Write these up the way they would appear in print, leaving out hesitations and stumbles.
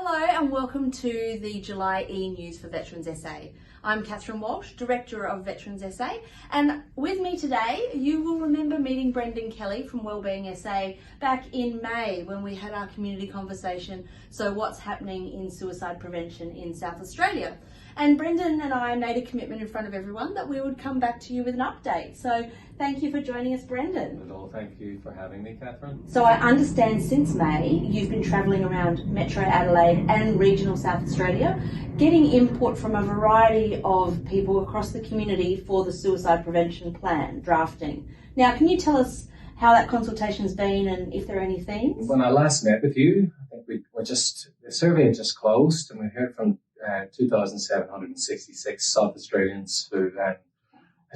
Hello and welcome to the July e-News for Veterans SA. I'm Catherine Walsh, Director of Veterans SA, and with me today you will remember meeting Brendan Kelly from Wellbeing SA back in May when we had our community conversation, so what's happening in suicide prevention in South Australia. And Brendan and I made a commitment in front of everyone that we would come back to you with an update. So thank you for joining us, Brendan. Well, thank you for having me, Catherine. So I understand since May you've been travelling around Metro Adelaide and regional South Australia, getting input from a variety of people across the community for the suicide prevention plan drafting. Now, can you tell us how that consultation's been and if there are any themes? When I last met with you, I think the survey had just closed, and we heard from 2,766 South Australians who had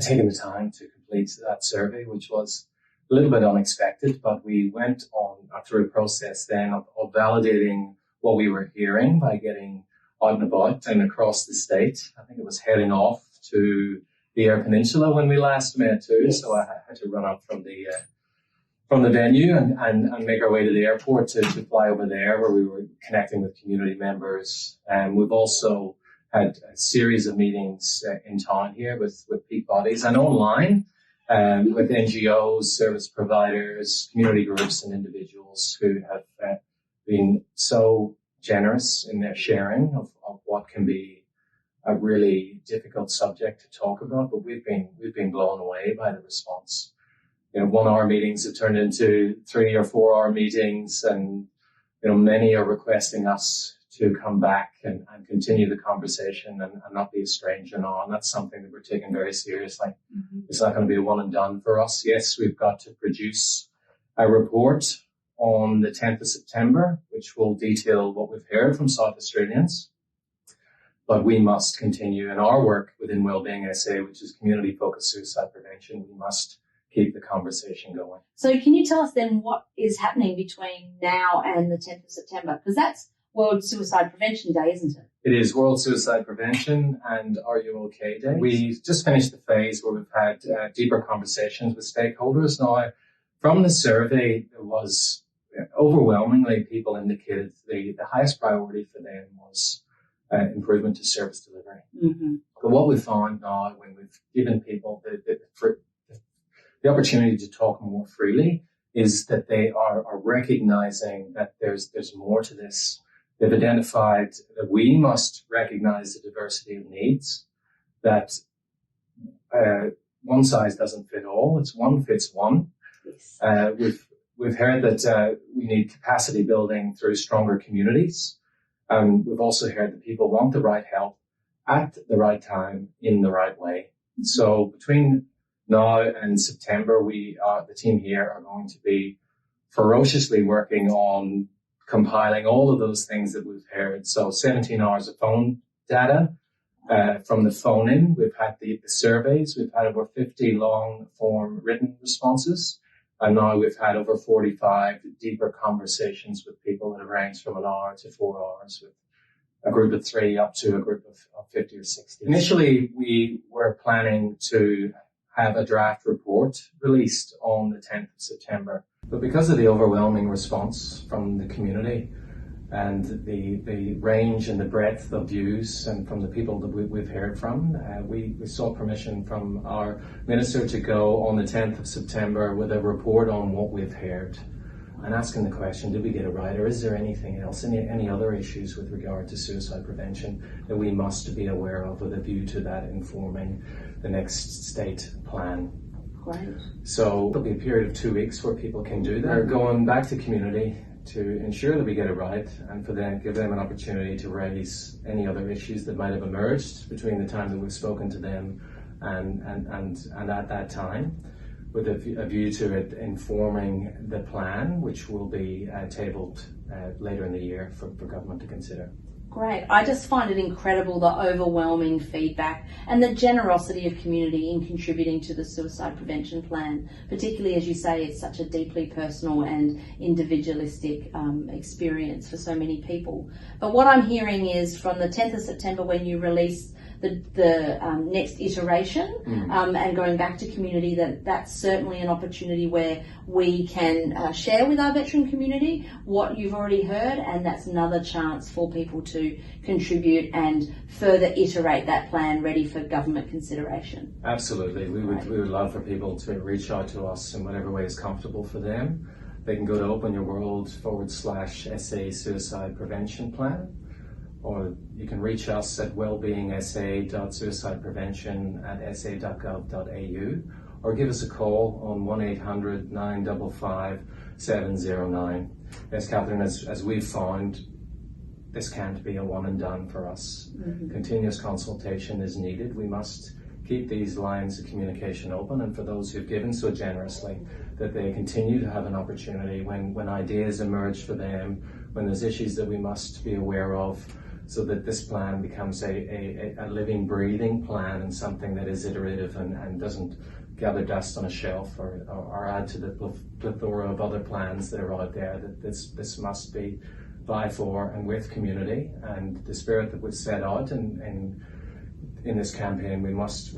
taken the time to complete that survey, which was a little bit unexpected, but we went on through a process then of validating what we were hearing by getting out and about and across the state. I think it was heading off to the Eyre Peninsula when we last met too, yes. So I had to run up from the venue and make our way to the airport to fly over there, where we were connecting with community members. And we've also had a series of meetings in town here with peak bodies and online with NGOs, service providers, community groups and individuals who have been so generous in their sharing of what can be a really difficult subject to talk about. But we've been blown away by the response. 1 hour meetings have turned into 3 or 4 hour meetings, and many are requesting us to come back and continue the conversation and not be a stranger now. And that's something that we're taking very seriously. Mm-hmm. It's not going to be a one and done for us. Yes, we've got to produce a report on the 10th of September, which will detail what we've heard from South Australians. But we must continue in our work within Wellbeing SA, which is community-focused suicide prevention. We must keep the conversation going. So can you tell us then what is happening between now and the 10th of September? Because that's World Suicide Prevention Day, isn't it? It is World Suicide Prevention and Are You OK Day. We just finished the phase where we've had deeper conversations with stakeholders. Now, from the survey, there was overwhelmingly people indicated the highest priority for them was improvement to service delivery. Mm-hmm. But what we've found now, when we've given people the opportunity to talk more freely, is that they are recognizing that there's more to this. They've identified that we must recognize the diversity of needs, that one size doesn't fit all, it's one fits one. Yes. We've heard that we need capacity building through stronger communities. We've also heard that people want the right help at the right time in the right way. So between now and September, the team here are going to be ferociously working on compiling all of those things that we've heard. So 17 hours of phone data from the phone in. We've had the surveys. We've had over 50 long form written responses. And now we've had over 45 deeper conversations with people that have ranged from an hour to 4 hours, with a group of 3 up to a group of 50 or 60. Initially, we were planning to have a draft report released on the 10th of September. But because of the overwhelming response from the community and the range and the breadth of views and from the people that we've heard from, we sought permission from our minister to go on the 10th of September with a report on what we've heard and asking the question, did we get it right, or is there anything else, any other issues with regard to suicide prevention that we must be aware of with a view to that informing the next state plan? Great. So there'll be a period of 2 weeks where people can do that. We're going back to community to ensure that we get it right, and for them, give them an opportunity to raise any other issues that might have emerged between the time that we've spoken to them and at that time, with a view to it informing the plan, which will be tabled later in the year for government to consider. Great. I just find it incredible, the overwhelming feedback and the generosity of community in contributing to the suicide prevention plan, particularly as you say, it's such a deeply personal and individualistic experience for so many people. But what I'm hearing is from the 10th of September, when you release the next iteration, and going back to community, that's certainly an opportunity where we can share with our veteran community what you've already heard, and that's another chance for people to contribute and further iterate that plan ready for government consideration. Absolutely. We would love for people to reach out to us in whatever way is comfortable for them. They can go to openyourworld/SA Suicide Prevention Plan, or you can reach us at wellbeingsa.suicideprevention@sa.gov.au, or give us a call on 1-800-955-709. Yes, Catherine, as we've found, this can't be a one and done for us. Continuous consultation is needed. We must keep these lines of communication open, and for those who've given so generously, that they continue to have an opportunity when ideas emerge for them, when there's issues that we must be aware of, so that this plan becomes a living, breathing plan, and something that is iterative and doesn't gather dust on a shelf or add to the plethora of other plans that are out there. That this must be by, for, and with community, and the spirit that was set out in this campaign, we must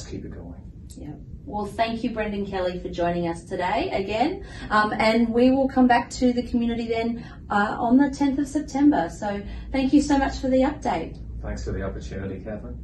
keep it going. Yeah. Well, thank you, Brendan Kelly, for joining us today again. And we will come back to the community then on the 10th of September. So thank you so much for the update. Thanks for the opportunity, Catherine.